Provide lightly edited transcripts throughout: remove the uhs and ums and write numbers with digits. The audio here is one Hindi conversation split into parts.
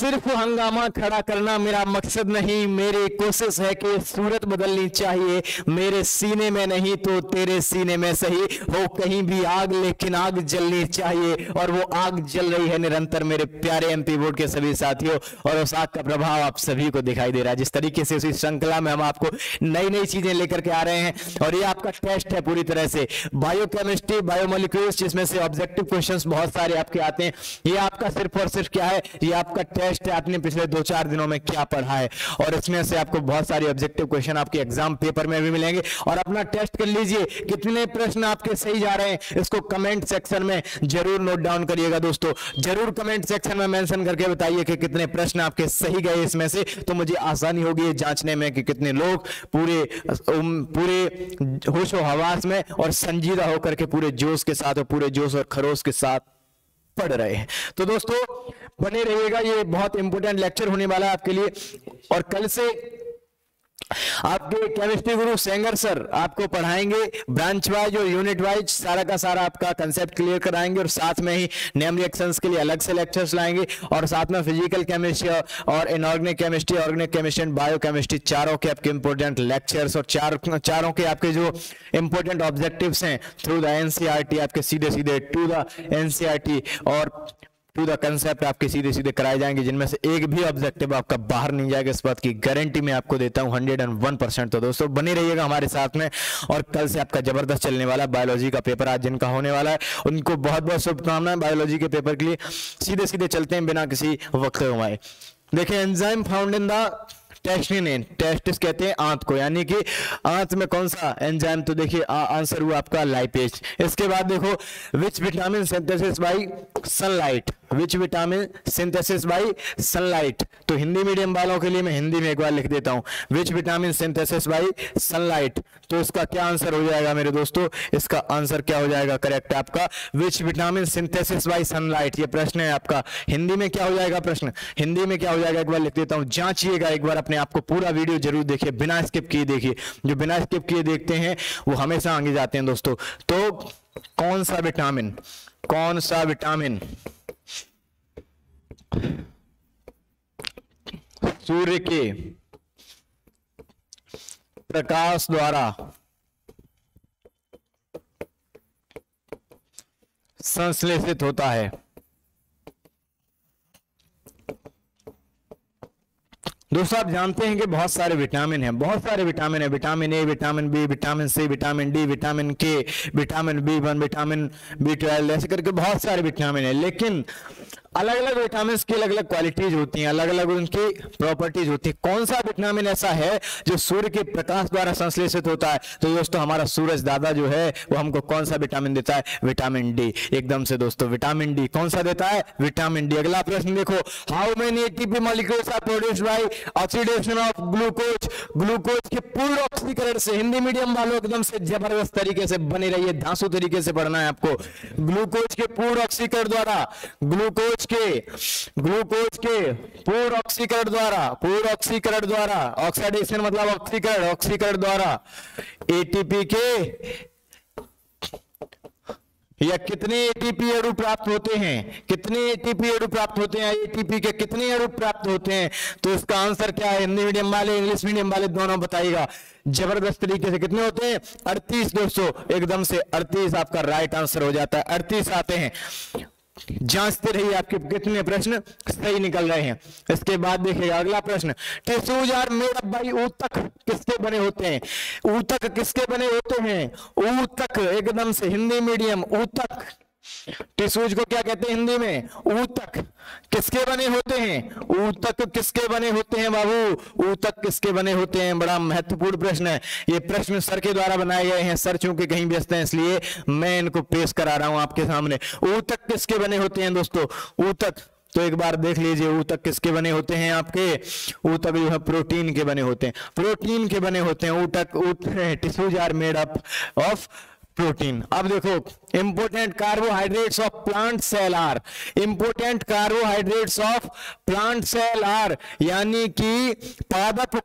सिर्फ हंगामा खड़ा करना मेरा मकसद नहीं, मेरी कोशिश है कि सूरत बदलनी चाहिए, मेरे सीने में नहीं तो तेरे सीने में सही, हो कहीं भी आग लेकिन आग जलनी चाहिए, और वो आग जल रही है निरंतर मेरे प्यारे एमपी बोर्ड के सभी साथियों, और उस आग का प्रभाव आप सभी को दिखाई दे रहा है। जिस तरीके से उसी श्रृंखला में हम आपको नई नई चीजें लेकर के आ रहे हैं, और ये आपका टेस्ट है पूरी तरह से बायोकेमिस्ट्री, बायोमोलिक्यूल्स, जिसमें से ऑब्जेक्टिव क्वेश्चंस बहुत सारे आपके आते हैं। ये आपका सिर्फ और सिर्फ क्या है, ये आपका टेस्ट है, आपने पिछले 2-4 दिनों में क्या पढ़ा है, और इसमें से आपको बहुत सारे ऑब्जेक्टिव क्वेश्चन आपके एग्जाम पेपर में भी मिलेंगे। और अपना टेस्ट कर लीजिए, कितने प्रश्न आपके सही जा रहे हैं, इसको कमेंट सेक्शन में जरूर नोट डाउन करिएगा दोस्तों, जरूर कमेंट सेक्शन में मेंशन करके बताइए कि कितने प्रश्न आपके सही गए इसमें से, तो मुझे आसानी होगी ये जांचने में कि कितने लोग पूरे होशो हवास में और संजीदा होकर के पूरे जोश के साथ और पूरे जोश और खरोश के साथ पढ़ रहे हैं। तो दोस्तों बने रहिएगा, ये बहुत इंपॉर्टेंट लेक्चर होने वाला है आपके लिए। और कल से आपके केमिस्ट्री गुरु सेंगर सर आपको पढ़ाएंगे ब्रांच वाइज और यूनिट वाइज, सारा का सारा आपका कंसेप्ट क्लियर कराएंगे, और साथ में ही नेम रिएक्शंस के लिए अलग से लेक्चर्स लाएंगे, और साथ में फिजिकल केमिस्ट्री और inorganic chemistry, organic chemistry and biochemistry, चारों के आपके इंपॉर्टेंट लेक्चर्स और चारों के आपके जो इंपॉर्टेंट ऑब्जेक्टिव्स हैं थ्रू द एनसीईआरटी, आपके सीधे सीधे टू द एनसीईआरटी और टू द कंसेप्ट आपके सीधे सीधे कराए जाएंगे, जिनमें से एक भी ऑब्जेक्टिव आपका बाहर नहीं जाएगा, इस बात की गारंटी मैं आपको देता हूं 101%। तो दोस्तों बने रहिएगा हमारे साथ में, और कल से आपका जबरदस्त चलने वाला बायोलॉजी का पेपर आज जिनका होने वाला है उनको बहुत बहुत शुभकामनाएं बायोलॉजी के पेपर के लिए। सीधे सीधे चलते हैं बिना किसी वक्त गंवाए। देखिए enzyme found in the testing, testis कहते हैं आंत को, यानी कि आंत में कौन सा एंजाइम, तो देखिए आंसर हुआ आपका लाइपेज। इसके बाद देखो which vitamin synthesis by sunlight, which vitamin synthesis by sunlight, तो हिंदी मीडियम वालों के लिए मैं हिंदी में एक बार लिख देता हूं, which vitamin synthesis by sunlight, तो इसका क्या आंसर हो जाएगा मेरे दोस्तों, इसका आंसर क्या हो जाएगा करेक्ट आपका which vitamin synthesis by sunlight. ये प्रश्न है आपका, हिंदी में क्या हो जाएगा प्रश्न, हिंदी में क्या हो जाएगा एक बार लिख देता हूं, जांचिएगा एक बार अपने आप को, पूरा वीडियो जरूर देखिए, बिना स्किप किए देखिए, जो बिना स्किप किए देखते हैं वो हमेशा आगे जाते हैं दोस्तों। तो कौन सा विटामिन, कौन सा विटामिन सूर्य के प्रकाश द्वारा संश्लेषित होता है। दोस्तों आप जानते हैं कि बहुत सारे विटामिन हैं, बहुत सारे विटामिन है, vitamin A, vitamin B, vitamin C, vitamin D, vitamin K, vitamin B1, vitamin B12, ऐसे करके बहुत सारे विटामिन है, लेकिन अलग अलग विटामिन की अलग अलग क्वालिटीज होती हैं, अलग अलग उनकी प्रॉपर्टीज होती है। कौन सा विटामिन ऐसा है जो सूर्य के प्रकाश द्वारा संश्लेषित होता है, तो दोस्तों हमारा सूरज दादा जो है वो हमको कौन सा विटामिन देता है, विटामिन डी, एकदम से दोस्तों विटामिन डी कौन सा देता है, विटामिन डी। अगला प्रश्न देखो, how many ATP molecules are produced by oxidation of glucose, glucose के पूर्ण ऑक्सीकरण से, हिंदी मीडियम वालों एकदम से जबरदस्त तरीके से बने रहिए, धांसू तरीके से पढ़ना है आपको, ग्लूकोज के पूर्ण ऑक्सीकरण द्वारा, ग्लूकोज के पूर्ण ऑक्सीकरण द्वारा, ऑक्सीडेशन मतलब ऑक्सीकरण द्वारा एटीपी के या कितने एटीपी अणु प्राप्त होते हैं, कितने एटीपी अणु प्राप्त होते हैं, एटीपी के कितने अणु प्राप्त होते हैं, तो इसका आंसर क्या है, हिंदी मीडियम वाले इंग्लिश मीडियम वाले दोनों बताइएगा जबरदस्त तरीके से। कितने होते हैं, 38 दोस्तों, एकदम से 38 आपका राइट आंसर हो जाता है, 38 आते हैं। जांचते रहिए आपके कितने प्रश्न सही निकल रहे हैं। इसके बाद देखिएगा अगला प्रश्न, tissues are made up by, ऊतक किसके बने होते हैं, ऊतक किसके बने होते हैं, ऊतक एकदम से हिंदी मीडियम, ऊतक टिश्यूज को क्या कहते हैं हिंदी में, ऊतक किसके बने होते हैं, ऊतक किसके बने होते हैं बाबू, ऊतक किसके बने होते हैं, बड़ा महत्वपूर्ण प्रश्न है। ये प्रश्न सर के द्वारा बनाए गए हैं, सर चूंकि कहीं व्यस्त हैं इसलिए मैं इनको पेश करा रहा हूं आपके सामने। ऊतक किसके बने होते हैं दोस्तों, ऊतक तो एक बार देख लीजिए, ऊतक किसके बने होते हैं आपके, ऊतक जो है प्रोटीन के बने होते हैं, प्रोटीन के बने होते हैं ऊतक, tissues are made up of protein. अब देखो, important carbohydrates of plant cell are, important carbohydrates of plant cell are, यानी कि पादप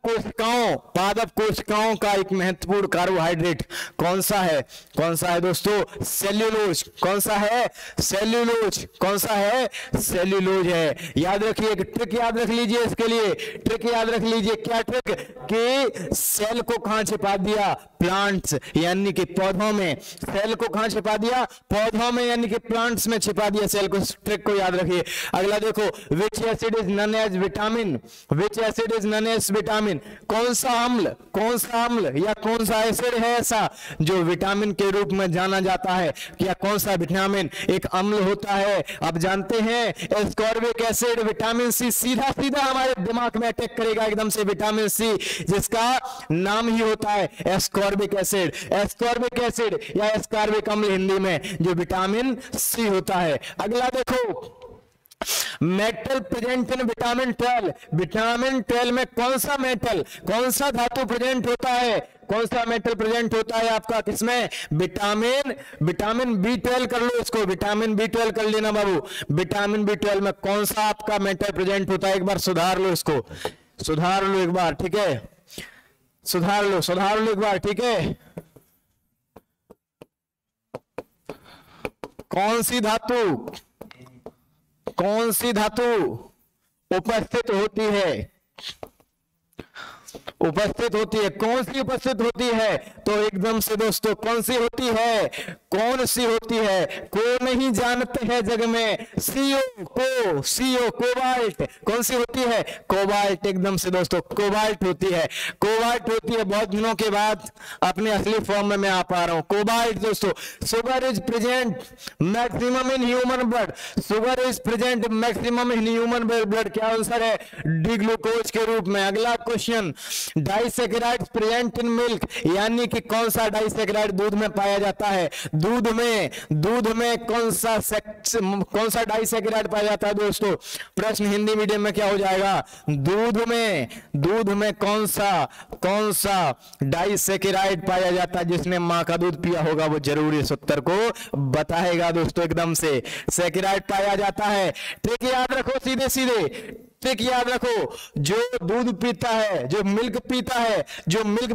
कोशिकाओं का एक महत्वपूर्ण कार्बोहाइड्रेट कौन सा है? कौन सा है दोस्तों? सेल्यूलोज। कौन सा है? सेल्यूलोज। कौन सा है? सेल्यूलोज है। याद रखिए, एक ट्रिक याद रख लीजिए इसके लिए, ट्रिक याद रख लीजिए। क्या ट्रिक? कि सेल को कहां छिपा दिया? प्लांट्स यानी कि पौधों में। सेल को कहां छिपा दिया? पौधों में यानी कि प्लांट्स में छिपा दिया सेल को। ट्रिक को याद रखिए। अगला देखो, which acid is known as vitamin, which acid is known as vitamin, कौन सा अम्ल, कौन सा अम्ल या कौन सा एसिड है ऐसा जो विटामिन के रूप में जाना जाता है? क्या कौन सा विटामिन एक अम्ल होता है? अब जानते हैं एस्कॉर्बिक एसिड, विटामिन सी, सीधा सीधा हमारे दिमाग में अटैक करेगा एकदम से विटामिन सी, जिसका नाम ही होता है एस्कॉर्बिक एसिड। एस्कॉर्बिक एसिड या एस्कॉर्बिक अम्ल हिंदी में जो विटामिन सी होता है। अगला देखो, metal present in vitamin 12, vitamin 12 में कौन सा मेटल, कौन सा धातु प्रेजेंट होता है? कौन सा मेटल प्रेजेंट होता है आपका किसमें? विटामिन B12 कर लो इसको, विटामिन B12 कर लेना बाबू। विटामिन B12 में कौन सा आपका मेटल प्रेजेंट होता है? एक बार सुधार लो इसको, सुधार लो एक बार, ठीक है? सुधार लो एक बार, ठीक है? कौन सी धातु उपस्थित होती है? उपस्थित होती है, कौन सी उपस्थित होती है? तो एकदम से दोस्तों कौन सी होती है? कौन सी होती है? को नहीं जानते हैं जग में, सीओ कोबाल्ट। कौन सी होती है? कोबाल्ट। एकदम से दोस्तों कोबाल्ट होती है, कोबाल्ट होती है। बहुत दिनों के बाद अपने असली फॉर्म में मैं आ पा रहा हूं। कोबाल्ट दोस्तों। Sugar is present maximum in human blood, sugar is present maximum in human blood. क्या आंसर है? डी ग्लूकोज के रूप में। अगला question, disaccharide present in milk, यानी कि कौन सा डाइसैकेराइड दूध में पाया जाता है? दूध में कौन सा डाइसैकेराइड पाया जाता है दोस्तों? प्रश्न हिंदी मीडियम में क्या हो जाएगा? दूध में कौन सा डाइसैकेराइड पाया जाता है? जिसने मां का दूध पिया होगा वो जरूर इस उत्तर को बताएगा दोस्तों। एकदम से सैकेराइड पाया जाता है। ट्रिक याद रखो, सीधे ट्रिक याद रखो, जो दूध पीता है, जो मिल्क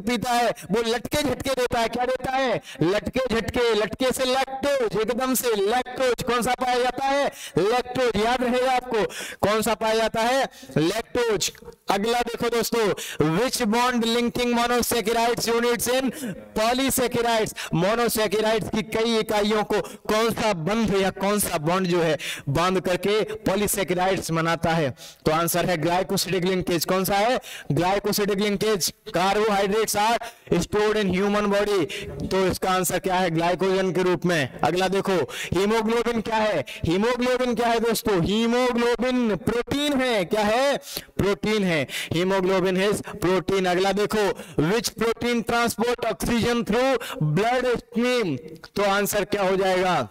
पीता है वो लटके झटके देता है। क्या देता है? लटके से लैक्टोज, एकदम से लैक्टोज। कौन सा पाया जाता है? लैक्टोज। याद रहेगा आपको, कौन सा पाया जाता है? लैक्टोज। अगला देखो दोस्तों, विच bond linking monosaccharides units in polysaccharides, monosaccharides की कई इकाइयों को कौन सा बंध या कौन सा बॉन्ड जो है बांध करके पॉलीसैकेराइड्स बनाता है? तो आंसर है ग्लाइकोसिडिक लिंकेज। कौन सा है? Glycosidic linkage. Carbohydrates are stored in human body, तो इसका आंसर क्या है? ग्लाइकोजन के रूप में। अगला देखो, हीमोग्लोबिन क्या है? हीमोग्लोबिन क्या है दोस्तों? हीमोग्लोबिन प्रोटीन है। क्या है? प्रोटीन है। Haemoglobin is protein. अगला देखो, which protein transport oxygen through blood stream, तो आंसर क्या हो जाएगा?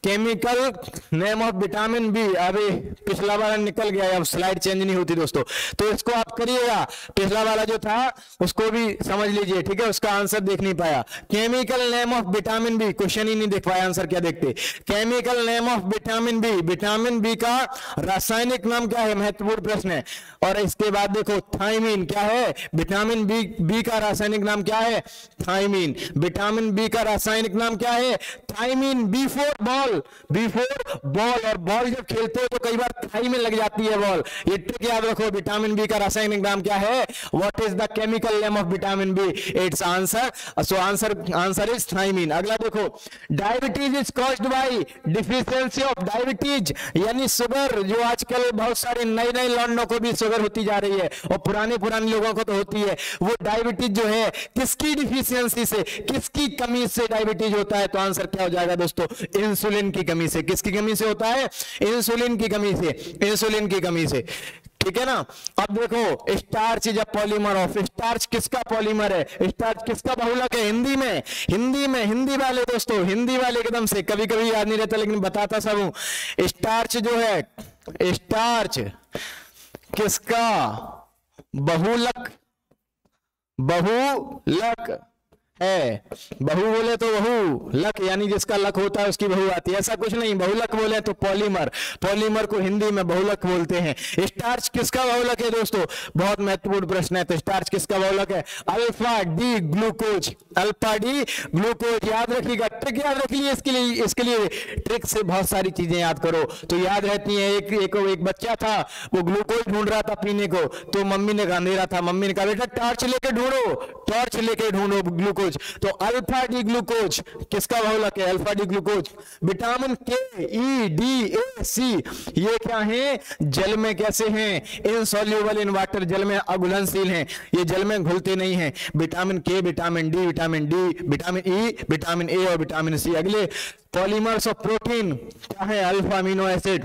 Chemical name of vitamin B. अभी पिछला वाला निकल गया, अब स्लाइड चेंज नहीं होती दोस्तों, तो इसको आप करिएगा। पिछला वाला जो था उसको भी समझ लीजिए, ठीक है? उसका आंसर देख नहीं पाया। Chemical name of vitamin B, question ही नहीं देख पाया, आंसर क्या देखते? Chemical name of vitamin B, vitamin B का रासायनिक नाम क्या है? महत्वपूर्ण प्रश्न है। और इसके बाद देखो, थायमीन क्या है? विटामिन बी का रासायनिक नाम क्या है? थायमीन। विटामिन बी का रासायनिक नाम क्या है? थायमीन। बिफोर बॉल, और बॉल जब खेलते हो तो कई बार थाई में लग जाती है बॉल। ये ट्रिक याद रखो। विटामिन बी का रासायनिक नाम क्या है? What is the chemical name of vitamin B? It's answer, so answer is thiamine. अगला देखो, diabetes is caused by deficiency of diabetes, यानी शुगर, जो आजकल बहुत सारे नए लौंडों को भी शुगर होती जा रही है और पुराने लोगों को तो होती है। वो डायबिटीज जो है किसकी डिफिशियंसी से, किसकी कमी से डायबिटीज होता है? तो आंसर क्या हो जाएगा दोस्तों? इंसुलिन की कमी से। किसकी कमी से होता है? इंसुलिन की कमी से। ठीक है ना? अब देखो, starch is a polymer of, starch किसका पॉलीमर है? स्टार्च किसका बहुलक है? हिंदी वाले दोस्तों, हिंदी वाले एकदम से, कभी कभी याद नहीं रहता लेकिन बताता सब हूं। स्टार्च जो है, स्टार्च किसका बहुलक है। बहू बोले तो बहू, लक यानी जिसका लक होता है उसकी बहू आती है, ऐसा कुछ नहीं। बहुलक बोले तो पॉलीमर, पॉलीमर को हिंदी में बहुलक बोलते हैं। स्टार्च किसका बहुलक है दोस्तों? बहुत महत्वपूर्ण प्रश्न है। तो स्टार्च किसका बहुलक है? Alpha D glucose, alpha D glucose. याद रखिएगा, ट्रिक याद रखिए इसके लिए ट्रिक से बहुत सारी चीजें याद करो तो याद रहती हैं। एक बच्चा था, वो ग्लूकोज ढूंढ रहा था पीने को, तो मम्मी ने अंधेरा था, मम्मी ने कहा बेटा टॉर्च लेके ढूंढो, टॉर्च लेके ढूंढो ग्लूकोज। तो अल्फा डी ग्लूकोज किसका बहुलक है? Alpha D glucose. विटामिन के, ई, डी, ए, सी, ये क्या है? जल में कैसे हैं? इनसॉल्युबल इन वाटर, जल में अघुलनशील हैं, ये जल में घुलते नहीं हैं। Vitamin K, vitamin D, vitamin E, vitamin A और विटामिन सी। अगले पॉलीमर्स ऑफ प्रोटीन क्या है? Alpha amino acid.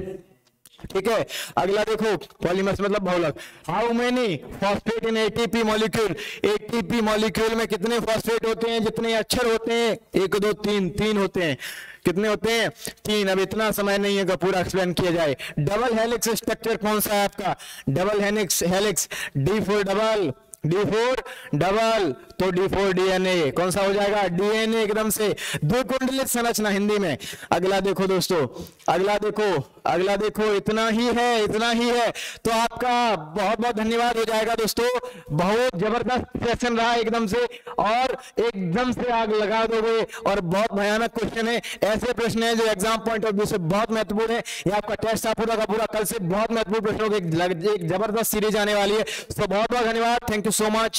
ठीक है, अगला देखो, पॉलीमर्स मतलब बहुलक। How many phosphate in ATP molecule? ATP molecule में कितने फॉस्फेट होते हैं? जितने अक्षर होते हैं, 1 2 3 3 होते हैं। कितने होते हैं? 3। अब इतना समय नहीं है कि पूरा एक्सप्लेन किया जाए। डबल हेलिक्स स्ट्रक्चर कौन सा है आपका? Double helix D4 double, D4 double, तो D4 DNA कौन सा हो जाएगा? DNA एकदम से। द्विकुंडलित संरचना हिंदी में। अगला देखो दोस्तों, अगला देखो, इतना ही है तो आपका बहुत बहुत धन्यवाद हो जाएगा दोस्तों। बहुत जबरदस्त सेशन रहा एकदम से, और एकदम से आग लगा दोगे, और बहुत भयानक क्वेश्चन है। ऐसे प्रश्न है जो एग्जाम पॉइंट ऑफ व्यू से बहुत महत्वपूर्ण है। ये आपका टेस्ट था पूरा का पूरा, कल से बहुत महत्वपूर्ण प्रश्नों की एक जबरदस्त सीरीज आने वाली है। तो बहुत बहुत धन्यवाद, थैंक यू so much.